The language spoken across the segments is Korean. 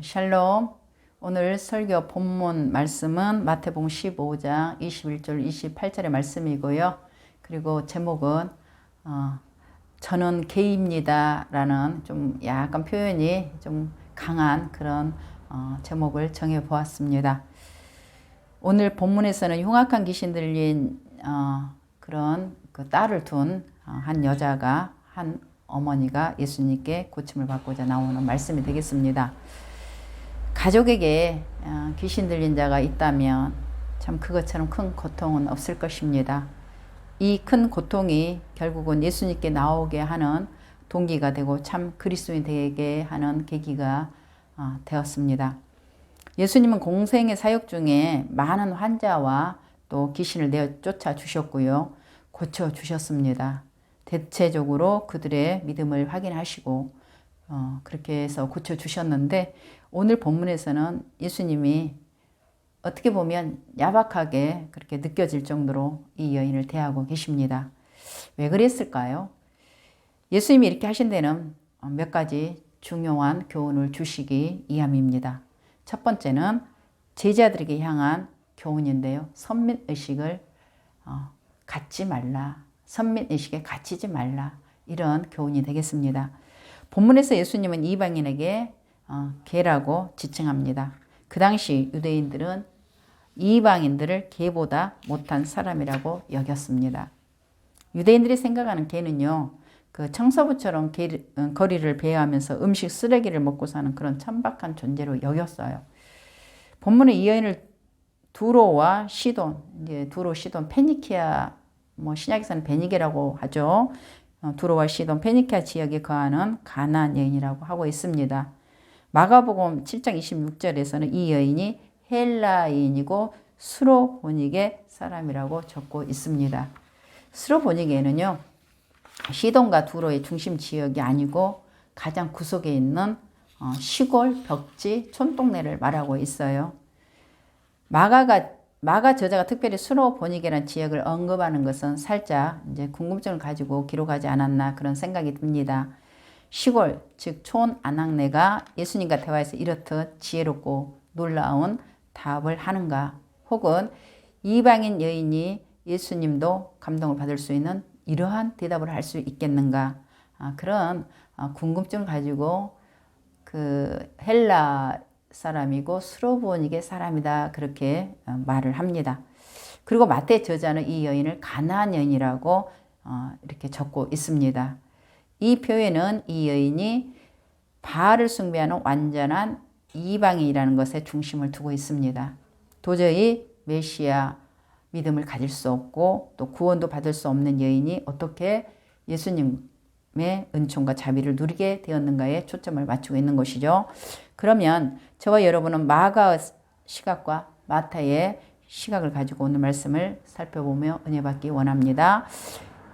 샬롬. 오늘 설교 본문 말씀은 마태복음 15장 21절 28절의 말씀이고요. 그리고 제목은 저는 개입니다 라는 좀 약간 표현이 좀 강한 그런 제목을 정해 보았습니다. 오늘 본문에서는 흉악한 귀신 들린 그런 그 딸을 둔 한 여자가, 한 어머니가 예수님께 고침을 받고자 나오는 말씀이 되겠습니다. 가족에게 귀신 들린 자가 있다면 참 그것처럼 큰 고통은 없을 것입니다. 이 큰 고통이 결국은 예수님께 나오게 하는 동기가 되고 참 그리스도인이 되게 하는 계기가 되었습니다. 예수님은 공생의 사역 중에 많은 환자와 또 귀신을 내어 쫓아 주셨고요. 고쳐 주셨습니다. 대체적으로 그들의 믿음을 확인하시고 그렇게 해서 고쳐 주셨는데, 오늘 본문에서는 예수님이 어떻게 보면 야박하게 그렇게 느껴질 정도로 이 여인을 대하고 계십니다. 왜 그랬을까요? 예수님이 이렇게 하신 데는 몇 가지 중요한 교훈을 주시기 위함입니다. 첫 번째는 제자들에게 향한 교훈인데요. 선민의식을 갖지 말라. 선민의식에 갇히지 말라. 이런 교훈이 되겠습니다. 본문에서 예수님은 이방인에게 개라고 지칭합니다. 그 당시 유대인들은 이방인들을 개보다 못한 사람이라고 여겼습니다. 유대인들이 생각하는 개는요, 그 청소부처럼 거리를 배회하면서 음식 쓰레기를 먹고 사는 그런 천박한 존재로 여겼어요. 본문에 이 여인을 두로와 시돈, 이제 두로, 시돈, 페니키아, 신약에서는 베니게라고 하죠. 두로와 시돈, 페니키아 지역에 거하는 가나안 여인이라고 하고 있습니다. 마가복음 7장 26절에서는 이 여인이 헬라인이고 수로보니게 사람이라고 적고 있습니다. 수로보니게는요, 시돈과 두로의 중심 지역이 아니고 가장 구석에 있는 시골 벽지 촌동네를 말하고 있어요. 마가 저자가 특별히 수로보니게라는 지역을 언급하는 것은 살짝 이제 궁금증을 가지고 기록하지 않았나 그런 생각이 듭니다. 시골, 즉 촌 아낙네가 예수님과 대화해서 이렇듯 지혜롭고 놀라운 답을 하는가, 혹은 이방인 여인이 예수님도 감동을 받을 수 있는 이러한 대답을 할 수 있겠는가, 그런 궁금증을 가지고 그 헬라 사람이고 수로보니게 사람이다 그렇게 말을 합니다. 그리고 마태 저자는 이 여인을 가나안 여인이라고 이렇게 적고 있습니다. 이 표현은 이 여인이 바알을 숭배하는 완전한 이방인이라는 것에 중심을 두고 있습니다. 도저히 메시아 믿음을 가질 수 없고 또 구원도 받을 수 없는 여인이 어떻게 예수님의 은총과 자비를 누리게 되었는가에 초점을 맞추고 있는 것이죠. 그러면 저와 여러분은 마가의 시각과 마태의 시각을 가지고 오늘 말씀을 살펴보며 은혜 받기 원합니다.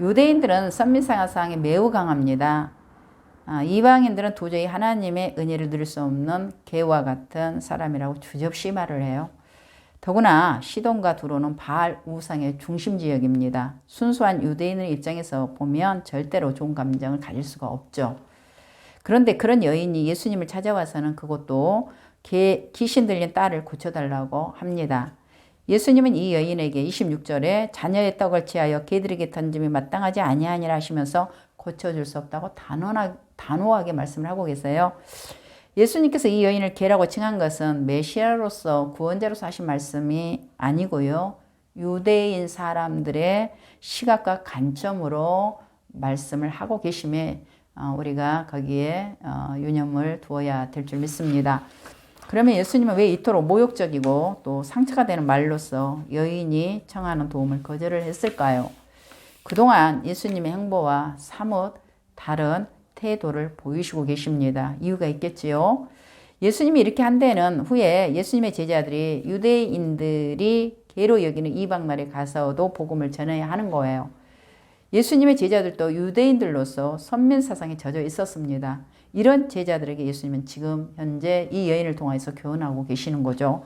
유대인들은 선민사상에 매우 강합니다. 이방인들은 도저히 하나님의 은혜를 누릴 수 없는 개와 같은 사람이라고 주저없이 말을 해요. 더구나 시돈과 두로는 바알 우상의 중심 지역입니다. 순수한 유대인의 입장에서 보면 절대로 좋은 감정을 가질 수가 없죠. 그런데 그런 여인이 예수님을 찾아와서는 그것도 귀신 들린 딸을 고쳐달라고 합니다. 예수님은 이 여인에게 26절에 자녀의 떡을 취하여 개들에게 던짐이 마땅하지 아니하니라 하시면서 고쳐줄 수 없다고 단호하게 말씀을 하고 계세요. 예수님께서 이 여인을 개라고 칭한 것은 메시아로서 구원자로서 하신 말씀이 아니고요, 유대인 사람들의 시각과 관점으로 말씀을 하고 계심에 우리가 거기에 유념을 두어야 될 줄 믿습니다. 그러면 예수님은 왜 이토록 모욕적이고 또 상처가 되는 말로서 여인이 청하는 도움을 거절을 했을까요? 그동안 예수님의 행보와 사뭇 다른 태도를 보이시고 계십니다. 이유가 있겠지요. 예수님이 이렇게 한 데는 후에 예수님의 제자들이 유대인들이 개로 여기는 이방나라에 가서도 복음을 전해야 하는 거예요. 예수님의 제자들도 유대인들로서 선민사상에 젖어 있었습니다. 이런 제자들에게 예수님은 지금 현재 이 여인을 통해서 교훈하고 계시는 거죠.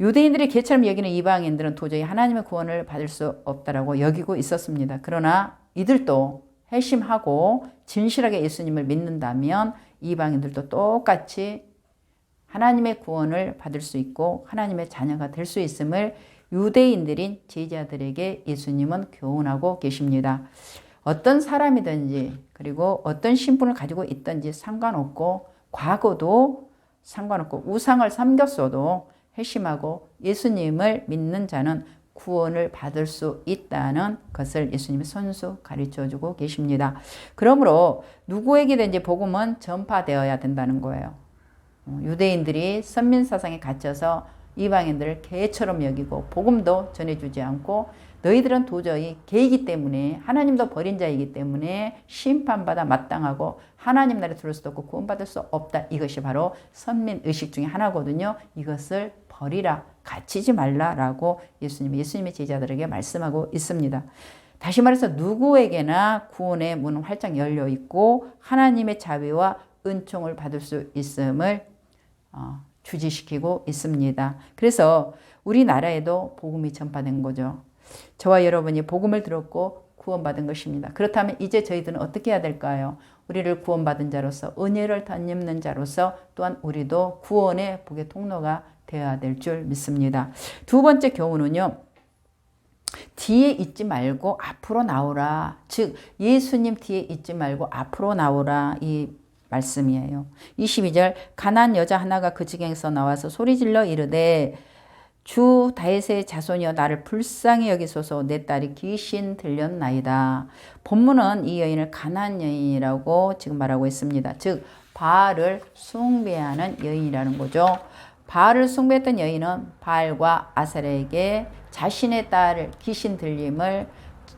유대인들이 개처럼 여기는 이방인들은 도저히 하나님의 구원을 받을 수 없다라고 여기고 있었습니다. 그러나 이들도 회심하고 진실하게 예수님을 믿는다면 이방인들도 똑같이 하나님의 구원을 받을 수 있고 하나님의 자녀가 될 수 있음을 유대인들인 제자들에게 예수님은 교훈하고 계십니다. 어떤 사람이든지 그리고 어떤 신분을 가지고 있든지 상관없고 과거도 상관없고 우상을 섬겼어도 회심하고 예수님을 믿는 자는 구원을 받을 수 있다는 것을 예수님이 손수 가르쳐주고 계십니다. 그러므로 누구에게든지 복음은 전파되어야 된다는 거예요. 유대인들이 선민사상에 갇혀서 이방인들을 개처럼 여기고 복음도 전해주지 않고 너희들은 도저히 개이기 때문에 하나님도 버린 자이기 때문에 심판받아 마땅하고 하나님 나라에 들어올 수도 없고 구원받을 수 없다. 이것이 바로 선민의식 중에 하나거든요. 이것을 버리라. 갇히지 말라라고 예수님의 제자들에게 말씀하고 있습니다. 다시 말해서 누구에게나 구원의 문은 활짝 열려 있고 하나님의 자비와 은총을 받을 수 있음을 주지시키고 있습니다. 그래서 우리나라에도 복음이 전파된 거죠. 저와 여러분이 복음을 들었고 구원받은 것입니다. 그렇다면 이제 저희들은 어떻게 해야 될까요? 우리를 구원받은 자로서 은혜를 덧입는 자로서 또한 우리도 구원의 복의 통로가 되어야 될 줄 믿습니다. 두 번째 교훈은요. 뒤에 있지 말고 앞으로 나오라. 즉 예수님 뒤에 있지 말고 앞으로 나오라. 이 말씀이에요. 22절 가난한 여자 하나가 그 지경에서 나와서 소리질러 이르되 주 다윗의 자손이여 나를 불쌍히 여기소서 내 딸이 귀신 들렸나이다. 본문은 이 여인을 가난한 여인이라고 지금 말하고 있습니다. 즉 바알을 숭배하는 여인이라는 거죠. 바알을 숭배했던 여인은 바알과 아세라에게 자신의 딸을 귀신 들림을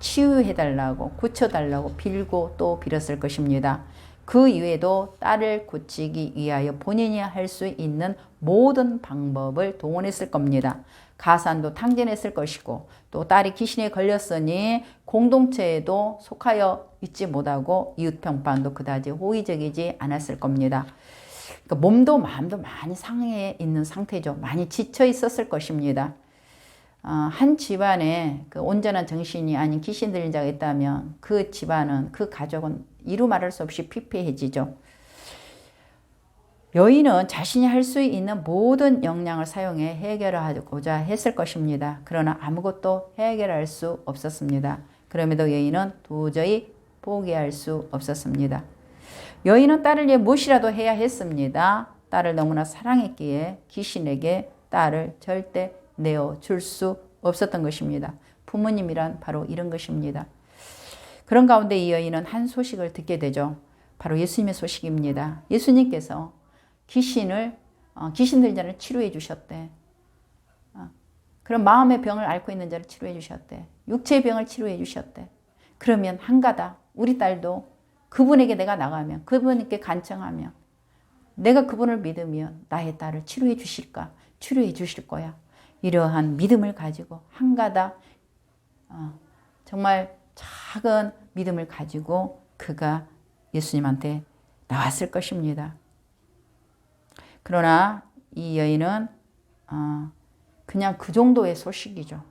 치유해달라고 고쳐달라고 빌고 또 빌었을 것입니다. 그 이외에도 딸을 고치기 위하여 본인이 할 수 있는 모든 방법을 동원했을 겁니다. 가산도 탕진했을 것이고 또 딸이 귀신에 걸렸으니 공동체에도 속하여 있지 못하고 이웃평판도 그다지 호의적이지 않았을 겁니다. 그러니까 몸도 마음도 많이 상해 있는 상태죠. 많이 지쳐 있었을 것입니다. 한 집안에 그 온전한 정신이 아닌 귀신 들린 자가 있다면 그 집안은 그 가족은 이루 말할 수 없이 피폐해지죠. 여인은 자신이 할 수 있는 모든 역량을 사용해 해결하고자 했을 것입니다. 그러나 아무것도 해결할 수 없었습니다. 그럼에도 여인은 도저히 포기할 수 없었습니다. 여인은 딸을 위해 무엇이라도 해야 했습니다. 딸을 너무나 사랑했기에 귀신에게 딸을 절대 내어줄 수 없었던 것입니다. 부모님이란 바로 이런 것입니다. 그런 가운데 이 여인은 한 소식을 듣게 되죠. 바로 예수님의 소식입니다. 예수님께서 귀신 들린 자를 치료해 주셨대. 그런 마음의 병을 앓고 있는 자를 치료해 주셨대. 육체의 병을 치료해 주셨대. 그러면 한가다 우리 딸도 그분에게 내가 나가면 그분께 간청하면 내가 그분을 믿으면 나의 딸을 치료해 주실까? 치료해 주실 거야. 이러한 믿음을 가지고 한가다 정말 작은 믿음을 가지고 그가 예수님한테 나왔을 것입니다. 그러나 이 여인은 그냥 그 정도의 소식이죠.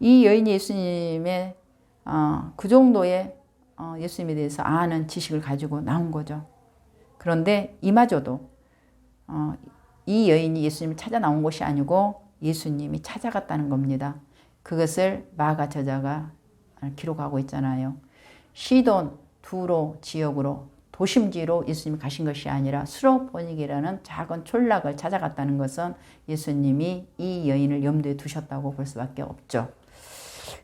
이 여인이 예수님의 그 정도의 예수님에 대해서 아는 지식을 가지고 나온 거죠. 그런데 이마저도 이 여인이 예수님을 찾아 나온 것이 아니고 예수님이 찾아갔다는 겁니다. 그것을 마가 저자가 기록하고 있잖아요. 시돈, 두로 지역으로 도심지로 예수님이 가신 것이 아니라 수로보닉이라는 작은 촌락을 찾아갔다는 것은 예수님이 이 여인을 염두에 두셨다고 볼 수밖에 없죠.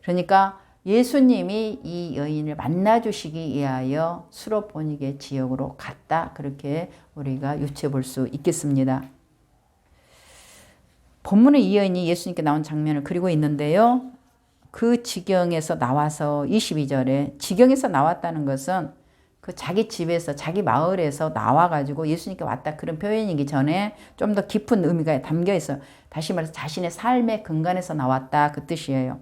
그러니까 예수님이 이 여인을 만나주시기 위하여 수로보닉의 지역으로 갔다. 그렇게 우리가 유추해 볼 수 있겠습니다. 본문은 이 여인이 예수님께 나온 장면을 그리고 있는데요. 그 지경에서 나와서 22절에 지경에서 나왔다는 것은 그 자기 집에서 자기 마을에서 나와가지고 예수님께 왔다 그런 표현이기 전에 좀 더 깊은 의미가 담겨 있어요. 다시 말해서 자신의 삶의 근간에서 나왔다 그 뜻이에요.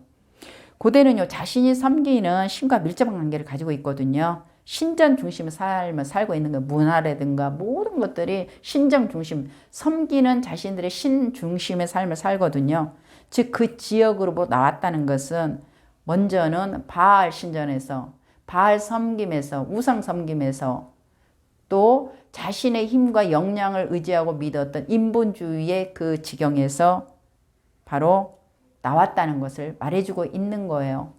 고대는요 자신이 섬기는 신과 밀접한 관계를 가지고 있거든요. 신전 중심의 삶을 살고 있는 거 문화라든가 모든 것들이 신정 중심 섬기는 자신들의 신 중심의 삶을 살거든요. 즉 그 지역으로 나왔다는 것은 먼저는 바알 신전에서 바알 섬김에서 우상 섬김에서 또 자신의 힘과 역량을 의지하고 믿었던 인본주의의 그 지경에서 바로 나왔다는 것을 말해주고 있는 거예요.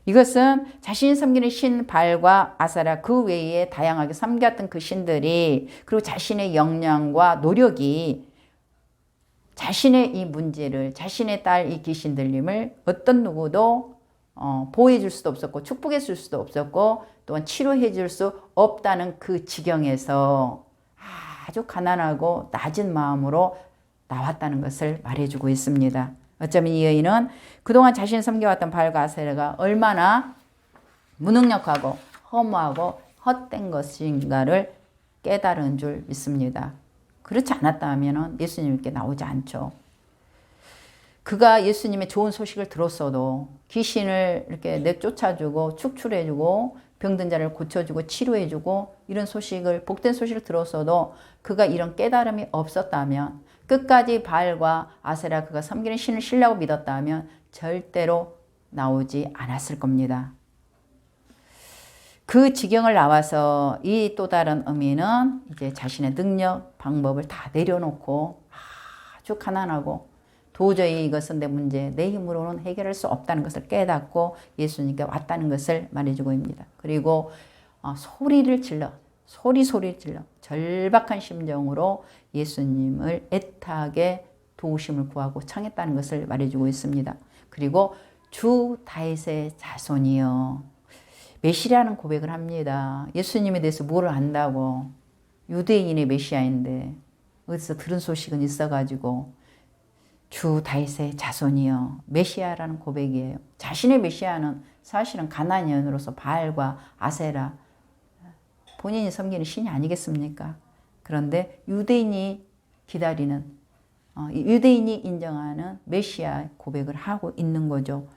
이것은 자신이 섬기는 신 발과 아세라 그 외에 다양하게 섬겼던 그 신들이 그리고 자신의 역량과 노력이 자신의 이 문제를 자신의 딸 이 귀신들림을 어떤 누구도 보호해 줄 수도 없었고 축복해 줄 수도 없었고 또한 치료해 줄 수 없다는 그 지경에서 아주 가난하고 낮은 마음으로 나왔다는 것을 말해주고 있습니다. 어쩌면 이 여인은 그동안 자신이 섬겨왔던 바알과 아세라가 얼마나 무능력하고 허무하고 헛된 것인가를 깨달은 줄 믿습니다. 그렇지 않았다면 예수님께 나오지 않죠. 그가 예수님의 좋은 소식을 들었어도 귀신을 이렇게 내쫓아주고 축출해주고 병든 자를 고쳐주고 치료해주고 이런 소식을 복된 소식을 들었어도 그가 이런 깨달음이 없었다면 끝까지 바알과 아세라 그가 섬기는 신을 신라고 믿었다면 절대로 나오지 않았을 겁니다. 그 지경을 나와서 이 또 다른 의미는 이제 자신의 능력, 방법을 다 내려놓고 아주 가난하고 도저히 이것은 내 문제, 내 힘으로는 해결할 수 없다는 것을 깨닫고 예수님께 왔다는 것을 말해주고 있습니다. 그리고 소리를 질러 절박한 심정으로 예수님을 애타게 도우심을 구하고 청했다는 것을 말해주고 있습니다. 그리고 주 다윗의 자손이여 메시아라는 고백을 합니다. 예수님에 대해서 뭐를 안다고 유대인의 메시아인데 어디서 들은 소식은 있어가지고 주 다윗의 자손이여 메시아라는 고백이에요. 자신의 메시아는 사실은 가나안 여인으로서 바알과 아세라 본인이 섬기는 신이 아니겠습니까? 그런데 유대인이 기다리는 유대인이 인정하는 메시아 고백을 하고 있는 거죠.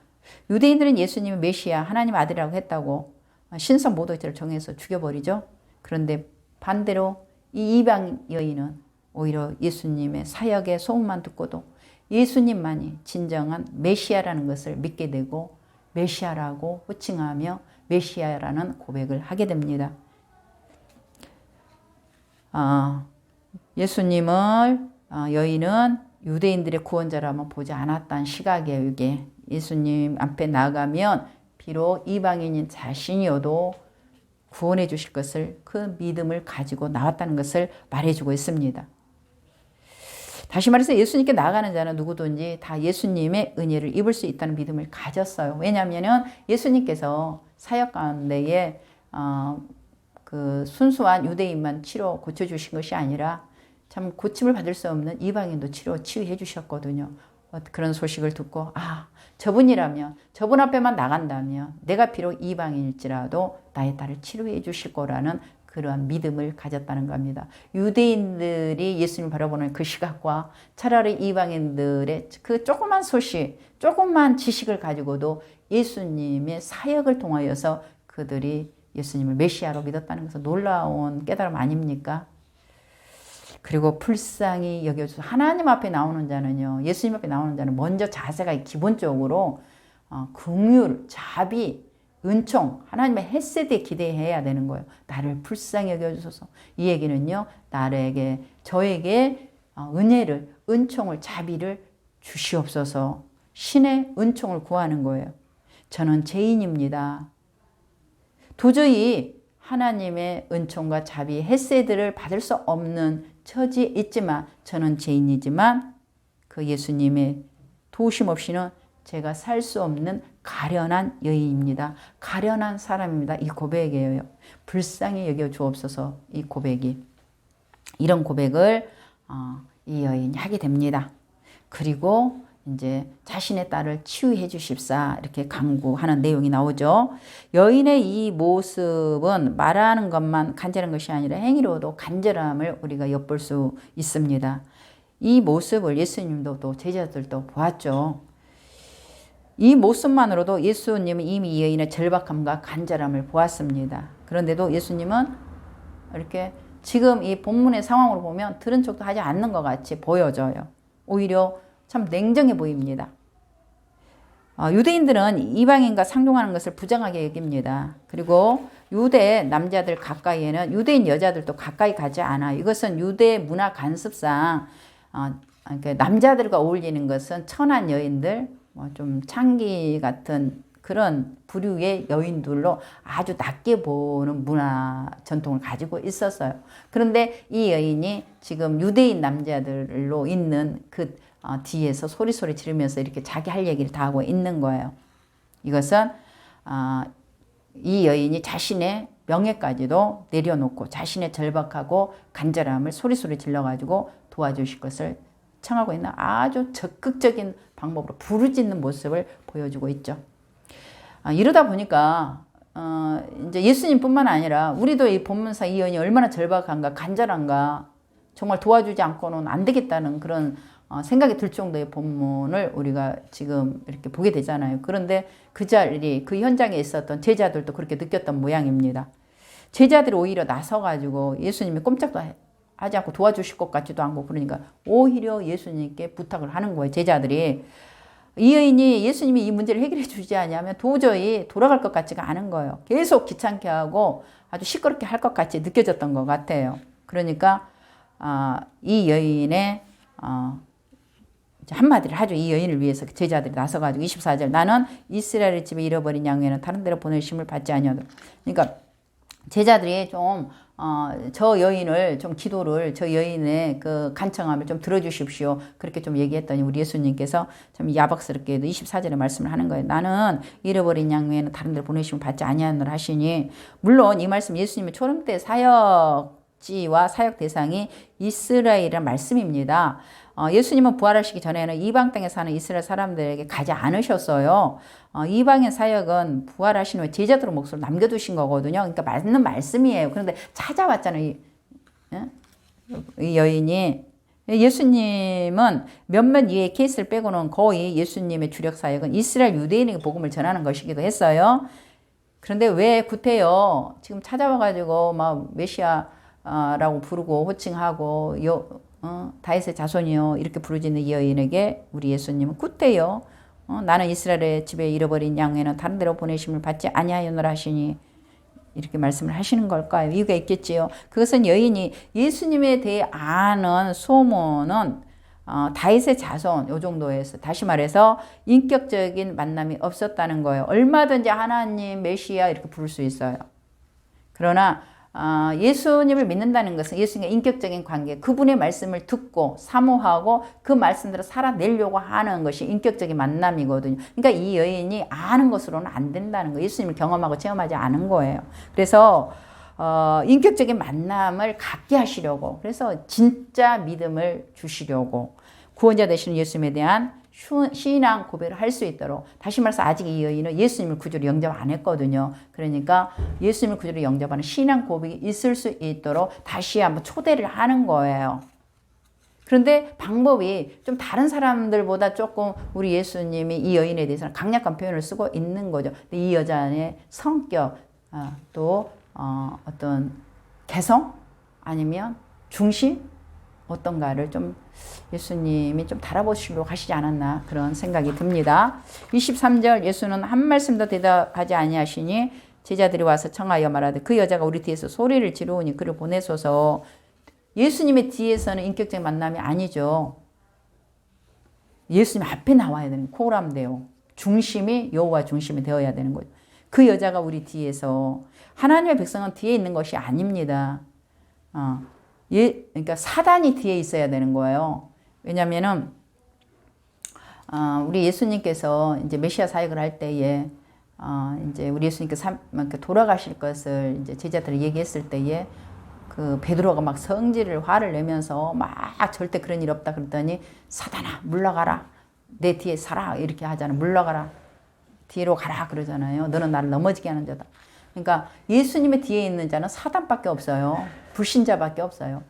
유대인들은 예수님이 메시아 하나님 아들이라고 했다고 신성 모독죄를 정해서 죽여버리죠. 그런데 반대로 이 이방 여인은 오히려 예수님의 사역의 소문만 듣고도 예수님만이 진정한 메시아라는 것을 믿게 되고 메시아라고 호칭하며 메시아라는 고백을 하게 됩니다. 예수님을 여인은 유대인들의 구원자라면 보지 않았다는 시각이에요. 이게 예수님 앞에 나가면 비록 이방인인 자신이어도 구원해 주실 것을 그 믿음을 가지고 나왔다는 것을 말해주고 있습니다. 다시 말해서 예수님께 나가는 자는 누구든지 다 예수님의 은혜를 입을 수 있다는 믿음을 가졌어요. 왜냐하면 예수님께서 사역 가운데에 그 순수한 유대인만 치료 고쳐주신 것이 아니라 참 고침을 받을 수 없는 이방인도 치유해 주셨거든요. 그런 소식을 듣고 저분이라면 저분 앞에만 나간다면 내가 비록 이방인일지라도 나의 딸을 치료해 주실 거라는 그러한 믿음을 가졌다는 겁니다. 유대인들이 예수님을 바라보는 그 시각과 차라리 이방인들의 그 조그만 소식, 조그만 지식을 가지고도 예수님의 사역을 통하여서 그들이 예수님을 메시아로 믿었다는 것은 놀라운 깨달음 아닙니까? 그리고 불쌍히 여겨주셔서 하나님 앞에 나오는 자는요, 예수님 앞에 나오는 자는 먼저 자세가 기본적으로 긍휼, 자비, 은총, 하나님의 헤세드에 기대해야 되는 거예요. 나를 불쌍히 여겨주소서. 이 얘기는요, 저에게 은혜를, 은총을, 자비를 주시옵소서. 신의 은총을 구하는 거예요. 저는 죄인입니다. 도저히 하나님의 은총과 자비, 헤세드를 받을 수 없는 처지에 있지만 저는 죄인이지만 그 예수님의 도우심 없이는 제가 살 수 없는 가련한 여인입니다. 가련한 사람입니다. 이 고백이에요. 불쌍히 여겨 주옵소서. 이 고백이. 이런 고백을 이 여인이 하게 됩니다. 그리고 이제 자신의 딸을 치유해 주십사 이렇게 간구하는 내용이 나오죠. 여인의 이 모습은 말하는 것만 간절한 것이 아니라 행위로도 간절함을 우리가 엿볼 수 있습니다. 이 모습을 예수님도 또 제자들도 보았죠. 이 모습만으로도 예수님은 이미 이 여인의 절박함과 간절함을 보았습니다. 그런데도 예수님은 이렇게 지금 이 본문의 상황으로 보면 들은 척도 하지 않는 것 같이 보여져요. 오히려 참 냉정해 보입니다. 유대인들은 이방인과 상종하는 것을 부정하게 여깁니다. 그리고 유대 남자들 가까이에는 유대인 여자들도 가까이 가지 않아요. 이것은 유대 문화 관습상 그러니까 남자들과 어울리는 것은 천한 여인들, 좀 창기 같은 그런 부류의 여인들로 아주 낮게 보는 문화 전통을 가지고 있었어요. 그런데 이 여인이 지금 유대인 남자들로 있는 그 뒤에서 소리 지르면서 이렇게 자기 할 얘기를 다 하고 있는 거예요. 이것은 이 여인이 자신의 명예까지도 내려놓고 자신의 절박하고 간절함을 소리 질러가지고 도와주실 것을 청하고 있는 아주 적극적인 방법으로 부르짖는 모습을 보여주고 있죠. 이러다 보니까 이제 예수님뿐만 아니라 우리도 이 본문사 이 여인이 얼마나 절박한가 간절한가 정말 도와주지 않고는 안 되겠다는 그런 생각이 들 정도의 본문을 우리가 지금 이렇게 보게 되잖아요. 그런데 그 자리, 그 현장에 있었던 제자들도 그렇게 느꼈던 모양입니다. 제자들이 오히려 나서가지고 예수님이 꼼짝도 하지 않고 도와주실 것 같지도 않고 그러니까 오히려 예수님께 부탁을 하는 거예요. 제자들이. 이 여인이 예수님이 이 문제를 해결해 주지 않으면 도저히 돌아갈 것 같지가 않은 거예요. 계속 귀찮게 하고 아주 시끄럽게 할 것 같이 느껴졌던 것 같아요. 그러니까 이 여인의 한마디를 하죠. 이 여인을 위해서 제자들이 나서가지고 24절 나는 이스라엘 집에 잃어버린 양에는 다른 데로 보내심을 받지 아니하도록. 그러니까 제자들이 좀 저 여인을 좀 기도를 저 여인의 그 간청함을 좀 들어주십시오. 그렇게 좀 얘기했더니 우리 예수님께서 좀 야박스럽게도 24절에 말씀을 하는 거예요. 나는 잃어버린 양 외에는 다른 데로 보내심을 받지 아니하노라 하시니 물론 이 말씀 예수님의 초림 때 사역지와 사역 대상이 이스라엘이라는 말씀입니다. 예수님은 부활하시기 전에는 이방 땅에 사는 이스라엘 사람들에게 가지 않으셨어요. 이방인 사역은 부활하신 후에 제자들의 몫으로 남겨두신 거거든요. 그러니까 맞는 말씀이에요. 그런데 찾아왔잖아요. 이 여인이. 예수님은 몇몇 이의 케이스를 빼고는 거의 예수님의 주력 사역은 이스라엘 유대인에게 복음을 전하는 것이기도 했어요. 그런데 왜 구태여 지금 찾아와가지고 막 메시아라고 부르고 호칭하고 다윗의 자손이요 이렇게 부르짖는 이 여인에게 우리 예수님은 구태여 나는 이스라엘의 집에 잃어버린 양에는 다른 데로 보내심을 받지 아니하였노라 하시니 이렇게 말씀을 하시는 걸까요? 이유가 있겠지요. 그것은 여인이 예수님에 대해 아는 소문은 다윗의 자손 요 정도에서 다시 말해서 인격적인 만남이 없었다는 거예요. 얼마든지 하나님 메시아 이렇게 부를 수 있어요. 그러나 예수님을 믿는다는 것은 예수님과 인격적인 관계, 그분의 말씀을 듣고 사모하고 그 말씀대로 살아내려고 하는 것이 인격적인 만남이거든요. 그러니까 이 여인이 아는 것으로는 안 된다는 거예요. 예수님을 경험하고 체험하지 않은 거예요. 그래서 인격적인 만남을 갖게 하시려고, 그래서 진짜 믿음을 주시려고 구원자 되시는 예수님에 대한 신앙 고백을 할 수 있도록, 다시 말해서 아직 이 여인은 예수님을 구주로 영접 안 했거든요. 그러니까 예수님을 구주로 영접하는 신앙 고백이 있을 수 있도록 다시 한번 초대를 하는 거예요. 그런데 방법이 좀 다른 사람들보다 조금 우리 예수님이 이 여인에 대해서는 강력한 표현을 쓰고 있는 거죠. 근데 이 여자의 성격, 또 어떤 개성 아니면 중심 어떤가를 좀 예수님이 좀 달아보시려고 하시지 않았나 그런 생각이 듭니다. 23절 예수는 한 말씀도 대답하지 아니하시니 제자들이 와서 청하여 말하되 그 여자가 우리 뒤에서 소리를 지르오니 그를 보내소서. 예수님의 뒤에서는 인격적인 만남이 아니죠. 예수님 앞에 나와야 되는 코람데오. 중심이 여호와 중심이 되어야 되는 거죠. 그 여자가 우리 뒤에서, 하나님의 백성은 뒤에 있는 것이 아닙니다. 그러니까 사단이 뒤에 있어야 되는 거예요. 왜냐면은, 우리 예수님께서 이제 메시아 사역을 할 때에, 이제 우리 예수님께서 돌아가실 것을 이제 제자들이 얘기했을 때에, 그 베드로가 막 성질을 화를 내면서 막 절대 그런 일 없다 그랬더니 사단아 물러가라, 내 뒤에 서라 이렇게 하잖아. 물러가라, 뒤로 가라 그러잖아요. 너는 나를 넘어지게 하는 자다. 그러니까 예수님의 뒤에 있는 자는 사단밖에 없어요. 불신자밖에 없어요.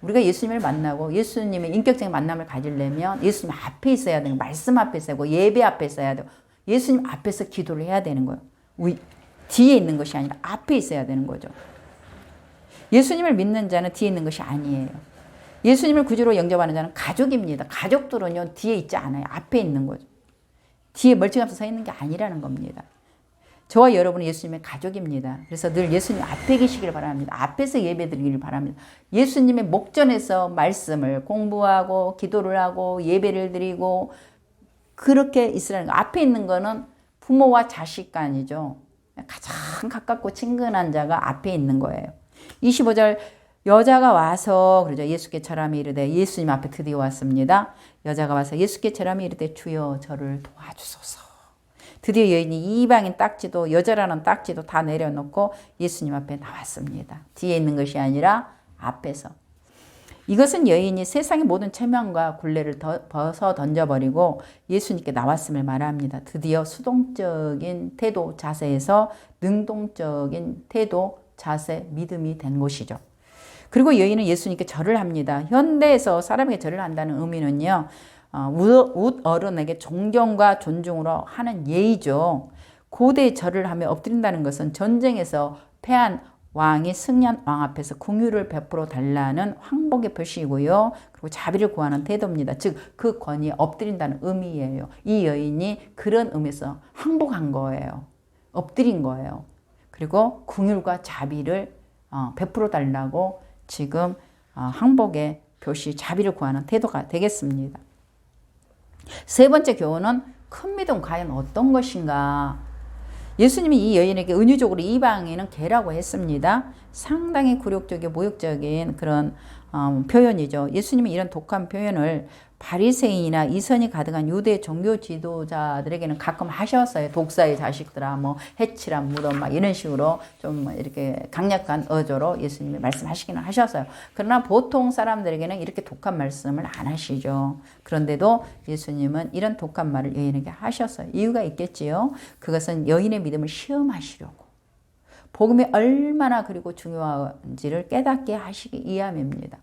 우리가 예수님을 만나고 예수님의 인격적인 만남을 가지려면 예수님 앞에 있어야 되는, 말씀 앞에 있어야 되고 예배 앞에 있어야 되고 예수님 앞에서 기도를 해야 되는 거예요. 뒤에 있는 것이 아니라 앞에 있어야 되는 거죠. 예수님을 믿는 자는 뒤에 있는 것이 아니에요. 예수님을 구주로 영접하는 자는 가족입니다. 가족들은요 뒤에 있지 않아요. 앞에 있는 거죠. 뒤에 멀찌감치 서 있는 게 아니라는 겁니다. 저와 여러분은 예수님의 가족입니다. 그래서 늘 예수님 앞에 계시길 바랍니다. 앞에서 예배 드리길 바랍니다. 예수님의 목전에서 말씀을 공부하고 기도를 하고 예배를 드리고 그렇게 있으라는 거. 앞에 있는 거는 부모와 자식 간이죠. 가장 가깝고 친근한 자가 앞에 있는 거예요. 25절 여자가 와서 그러죠. 예수께 절하며 이르되 예수님 앞에 드디어 왔습니다. 여자가 와서 예수께 절하며 이르되 주여 저를 도와주소서. 드디어 여인이 이방인 딱지도 여자라는 딱지도 다 내려놓고 예수님 앞에 나왔습니다. 뒤에 있는 것이 아니라 앞에서. 이것은 여인이 세상의 모든 체면과 굴레를 벗어 던져버리고 예수님께 나왔음을 말합니다. 드디어 수동적인 태도, 자세에서 능동적인 태도, 자세, 믿음이 된 것이죠. 그리고 여인은 예수님께 절을 합니다. 현대에서 사람에게 절을 한다는 의미는요. 웃 어른에게 존경과 존중으로 하는 예의죠. 고대 절을 하며 엎드린다는 것은 전쟁에서 패한 왕이 승리한 왕 앞에서 궁유를 베풀어 달라는 황복의 표시이고요. 그리고 자비를 구하는 태도입니다. 즉 그 권위에 엎드린다는 의미예요. 이 여인이 그런 의미에서 항복한 거예요. 엎드린 거예요. 그리고 궁율과 자비를 베풀어 달라고 지금 항복의 표시, 자비를 구하는 태도가 되겠습니다. 세 번째 교훈은 큰 믿음 과연 어떤 것인가? 예수님이 이 여인에게 은유적으로 이방인은 개라고 했습니다. 상당히 굴욕적이고 모욕적인 그런 표현이죠. 예수님이 이런 독한 표현을 바리새인이나 이선이 가득한 유대 종교 지도자들에게는 가끔 하셨어요. 독사의 자식들아, 뭐 해치라 무덤 막 이런 식으로 좀 이렇게 강력한 어조로 예수님이 말씀하시기는 하셨어요. 그러나 보통 사람들에게는 이렇게 독한 말씀을 안 하시죠. 그런데도 예수님은 이런 독한 말을 여인에게 하셨어요. 이유가 있겠지요. 그것은 여인의 믿음을 시험하시려고. 복음이 얼마나 그리고 중요한지를 깨닫게 하시기 위함입니다.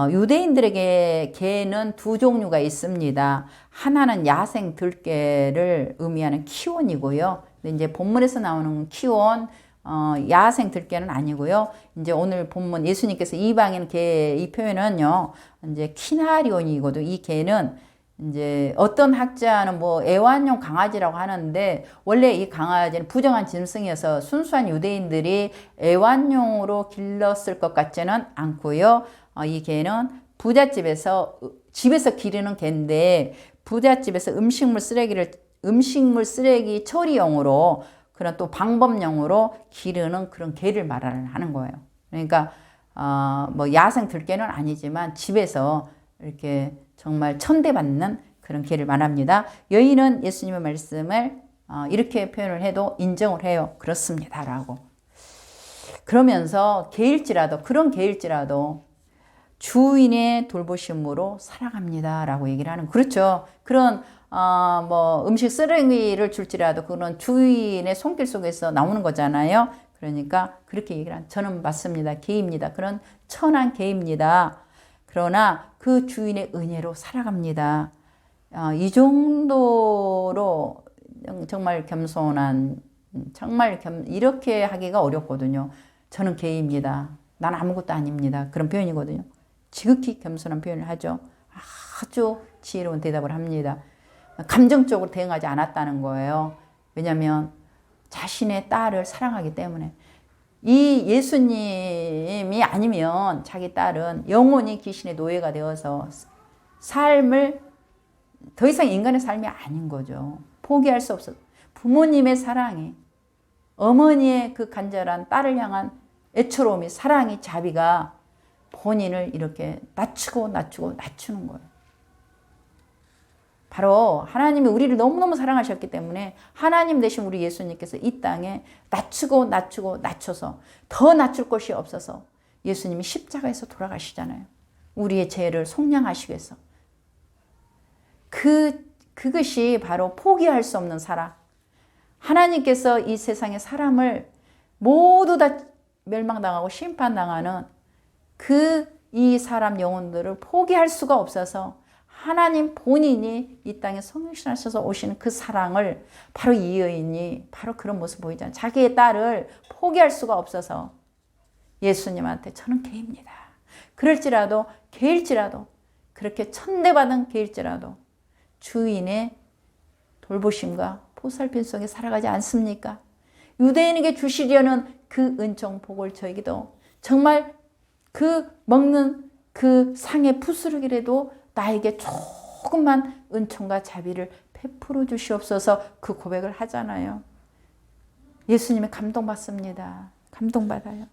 유대인들에게 개는 두 종류가 있습니다. 하나는 야생 들개를 의미하는 키온이고요. 근데 이제 본문에서 나오는 키온, 야생 들개는 아니고요. 이제 오늘 본문 예수님께서 이방인 개 이 표현은요, 이제 키나리온이거든요. 이 개는 이제 어떤 학자는 뭐 애완용 강아지라고 하는데 원래 이 강아지는 부정한 짐승이어서 순수한 유대인들이 애완용으로 길렀을 것 같지는 않고요. 이 개는 부잣집에서 집에서 기르는 개인데 부잣집에서 음식물 쓰레기 처리용으로 그런 또 방법용으로 기르는 그런 개를 말하는 거예요. 그러니까 뭐 야생 들개는 아니지만 집에서 이렇게 정말 천대받는 그런 개를 말합니다. 여인은 예수님의 말씀을 이렇게 표현을 해도 인정을 해요. 그렇습니다. 라고. 그러면서 그런 개일지라도 주인의 돌보심으로 살아갑니다. 라고 얘기를 하는. 그렇죠. 그런 뭐 음식 쓰레기를 줄지라도 그런 주인의 손길 속에서 나오는 거잖아요. 그러니까 그렇게 얘기를 하는. 저는 맞습니다. 개입니다. 그런 천한 개입니다. 그러나 그 주인의 은혜로 살아갑니다. 이 정도로 정말 겸손한, 이렇게 하기가 어렵거든요. 저는 개입니다. 난 아무것도 아닙니다. 그런 표현이거든요. 지극히 겸손한 표현을 하죠. 아주 지혜로운 대답을 합니다. 감정적으로 대응하지 않았다는 거예요. 왜냐하면 자신의 딸을 사랑하기 때문에. 이 예수님이 아니면 자기 딸은 영원히 귀신의 노예가 되어서 삶을 더 이상 인간의 삶이 아닌 거죠. 포기할 수 없어. 부모님의 사랑이, 어머니의 그 간절한 딸을 향한 애처로움이, 사랑이, 자비가 본인을 이렇게 낮추는 거예요. 바로 하나님이 우리를 너무너무 사랑하셨기 때문에 하나님 대신 우리 예수님께서 이 땅에 낮춰서 더 낮출 것이 없어서 예수님이 십자가에서 돌아가시잖아요. 우리의 죄를 속량하시기 위해서. 그것이 바로 포기할 수 없는 사랑. 하나님께서 이 세상의 사람을 모두 다 멸망당하고 심판당하는 이 사람 영혼들을 포기할 수가 없어서 하나님 본인이 이 땅에 성육신하셔서 오시는 그 사랑을 바로 이 여인이 바로 그런 모습 보이잖아요. 자기의 딸을 포기할 수가 없어서 예수님한테 저는 개입니다. 그럴지라도 개일지라도 그렇게 천대받은 개일지라도 주인의 돌보심과 보살핌 속에 살아가지 않습니까? 유대인에게 주시려는 그 은총 복을 저에게도 정말 그 먹는 그 상의 부스러기라도 나에게 조금만 은총과 자비를 베풀어 주시옵소서 그 고백을 하잖아요. 예수님의 감동받습니다. 감동받아요.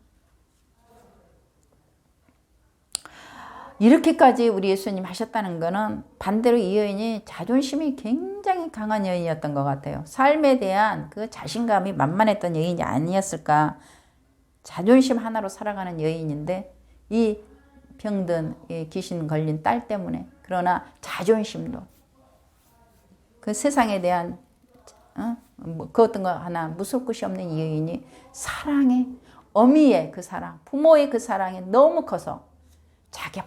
이렇게까지 우리 예수님 하셨다는 것은 반대로 이 여인이 자존심이 굉장히 강한 여인이었던 것 같아요. 삶에 대한 그 자신감이 만만했던 여인이 아니었을까. 자존심 하나로 살아가는 여인인데 이 병든 귀신 걸린 딸 때문에 그러나 자존심도 그 세상에 대한 그 어떤 거 하나 무섭 것이 없는 이 여인이 사랑에 어미의 그 사랑 부모의 그 사랑이 너무 커서 자기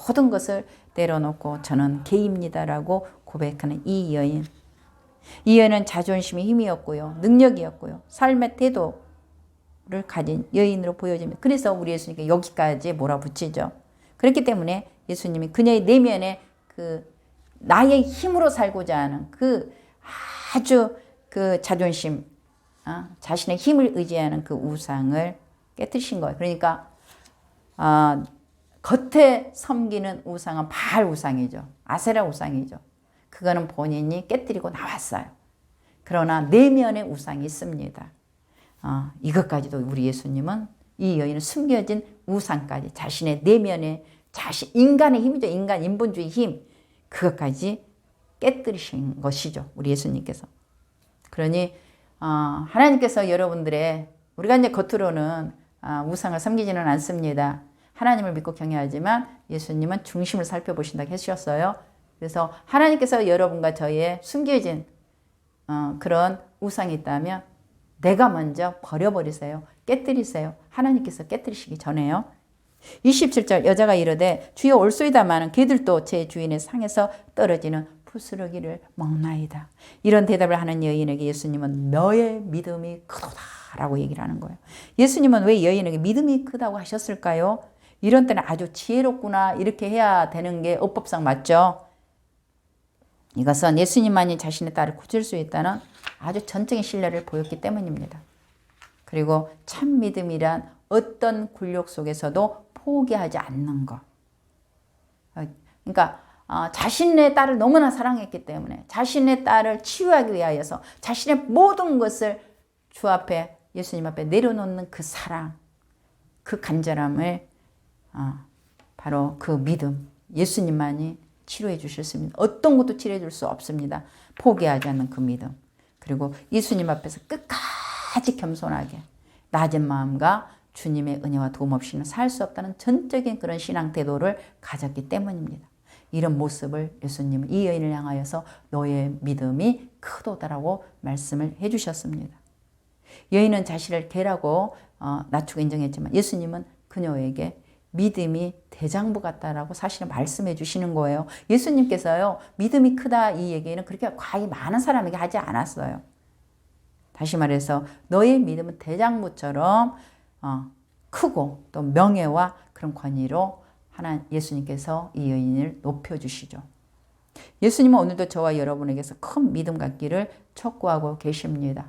모든 것을 내려놓고 저는 개입니다라고 고백하는 이 여인. 이 여인은 자존심이 힘이었고요. 능력이었고요. 삶의 태도를 가진 여인으로 보여집니다. 그래서 우리 예수님께 여기까지 몰아붙이죠. 그렇기 때문에 예수님이 그녀의 내면에 그 나의 힘으로 살고자 하는 그 아주 그 자존심, 자신의 힘을 의지하는 그 우상을 깨뜨리신 거예요. 그러니까 겉에 섬기는 우상은 바알 우상이죠. 아세라 우상이죠. 그거는 본인이 깨뜨리고 나왔어요. 그러나 내면의 우상이 있습니다. 이것까지도 우리 예수님은 이 여인은 숨겨진 우상까지 자신의 내면의 인간의 힘이죠. 인본주의 힘. 그것까지 깨뜨리신 것이죠. 우리 예수님께서. 그러니 하나님께서 여러분들의 우리가 이제 겉으로는 우상을 섬기지는 않습니다. 하나님을 믿고 경외하지만 예수님은 중심을 살펴보신다고 하셨어요. 그래서 하나님께서 여러분과 저의 숨겨진 그런 우상이 있다면 내가 먼저 버려버리세요. 깨뜨리세요. 하나님께서 깨뜨리시기 전에요. 27절 여자가 이르되 주여 올소이다마는 걔들도 제 주인의 상에서 떨어지는 부스러기를 먹나이다. 이런 대답을 하는 여인에게 예수님은 너의 믿음이 크도다라고 얘기를 하는 거예요. 예수님은 왜 여인에게 믿음이 크다고 하셨을까요? 이런 때는 아주 지혜롭구나 이렇게 해야 되는 게 어법상 맞죠. 이것은 예수님만이 자신의 딸을 고칠 수 있다는 아주 전적인 신뢰를 보였기 때문입니다. 그리고 참 믿음이란 어떤 굴욕 속에서도 포기하지 않는 것. 그러니까 자신의 딸을 너무나 사랑했기 때문에 자신의 딸을 치유하기 위하여서 자신의 모든 것을 주 앞에 예수님 앞에 내려놓는 그 사랑, 그 간절함을 바로 그 믿음, 예수님만이 치료해 주실 수 있습니다. 어떤 것도 치료해 줄 수 없습니다. 포기하지 않는 그 믿음. 그리고 예수님 앞에서 끝까지 겸손하게 낮은 마음과 주님의 은혜와 도움 없이는 살 수 없다는 전적인 그런 신앙 태도를 가졌기 때문입니다. 이런 모습을 예수님은 이 여인을 향하여서 너의 믿음이 크도다라고 말씀을 해주셨습니다. 여인은 자신을 개라고 낮추고 인정했지만 예수님은 그녀에게 믿음이 대장부 같다라고 사실은 말씀해 주시는 거예요. 예수님께서요, 믿음이 크다 이 얘기는 그렇게 과히 많은 사람에게 하지 않았어요. 다시 말해서 너의 믿음은 대장부처럼 크고 또 명예와 그런 권위로 예수님께서 이 여인을 높여주시죠. 예수님은 오늘도 저와 여러분에게서 큰 믿음 갖기를 촉구하고 계십니다.